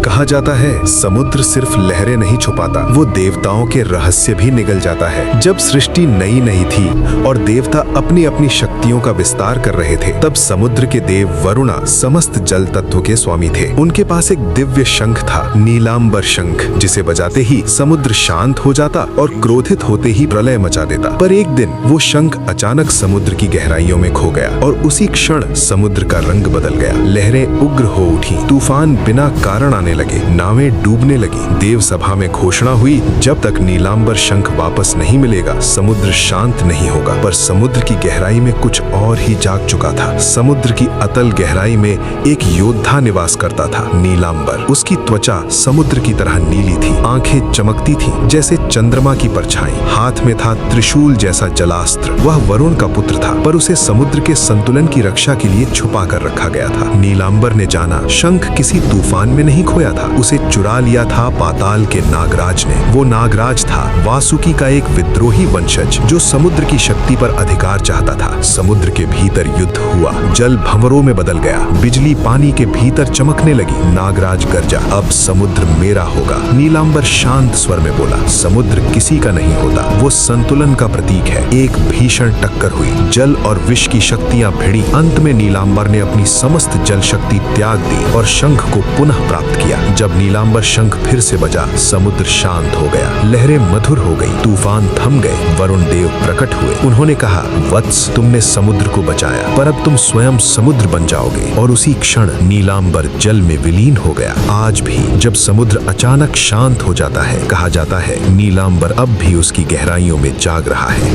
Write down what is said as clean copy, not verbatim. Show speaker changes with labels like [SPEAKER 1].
[SPEAKER 1] कहा जाता है समुद्र सिर्फ लहरें नहीं छुपाता, वो देवताओं के रहस्य भी निगल जाता है। जब सृष्टि नई नई थी और देवता अपनी अपनी शक्तियों का विस्तार कर रहे थे, तब समुद्र के देव वरुणा समस्त जल तत्व के स्वामी थे। उनके पास एक दिव्य शंख था, नीलांबर शंख, जिसे बजाते ही समुद्र शांत हो जाता और क्रोधित होते ही प्रलय मचा देता। पर एक दिन वो शंख अचानक समुद्र की गहराइयों में खो गया और उसी क्षण समुद्र का रंग बदल गया। लहरें उग्र हो उठी, तूफान बिना कारण आने लगे, नावें डूबने लगी। देव सभा में घोषणा हुई, जब तक नीलांबर शंख वापस नहीं मिलेगा समुद्र शांत नहीं होगा। पर समुद्र की गहराई में कुछ और ही जाग चुका था। समुद्र की अतल गहराई में एक योद्धा निवास करता था, नीलांबर। उसकी त्वचा समुद्र की तरह नीली थी, आंखें चमकती थी जैसे चंद्रमा की परछाई, हाथ में था त्रिशूल जैसा जलास्त्र। वह वरुण का पुत्र था, पर उसे समुद्र के संतुलन की रक्षा के लिए छुपा कर रखा गया था। नीलांबर ने जाना शंख किसी तूफान में नहीं खोया था, उसे चुरा लिया था पाताल के नागराज ने। वो नागराज था वासुकी का एक विद्रोही वंशज, जो समुद्र की शक्ति पर अधिकार चाहता था। समुद्र के भीतर युद्ध हुआ, जल भंवरों में बदल गया, बिजली पानी के भीतर चमकने लगी। नागराज गरजा, अब समुद्र मेरा होगा। नीलांबर शांत स्वर में बोला, समुद्र किसी का नहीं होता, वो संतुलन का प्रतीक है। एक भीषण टक्कर हुई, जल और विष की शक्तियां भिड़ी। अंत में नीलांबर ने अपनी समस्त जल शक्ति त्याग दी और शंख को पुनः प्राप्त किया। जब नीलांबर शंख फिर से बजा, समुद्र शांत हो गया, लहरें मधुर हो गई, तूफान थम गए। वरुण देव प्रकट हुए। उन्होंने कहा, वत्स, तुमने समुद्र को बचाया, पर अब तुम स्वयं समुद्र बन जाओगे। और उसी क्षण नीलांबर जल में विलीन हो गया। आज भी जब समुद्र अचानक शांत हो जाता है, कहा जाता है नीलांबर अब भी उसकी गहराइयों में जाग रहा है।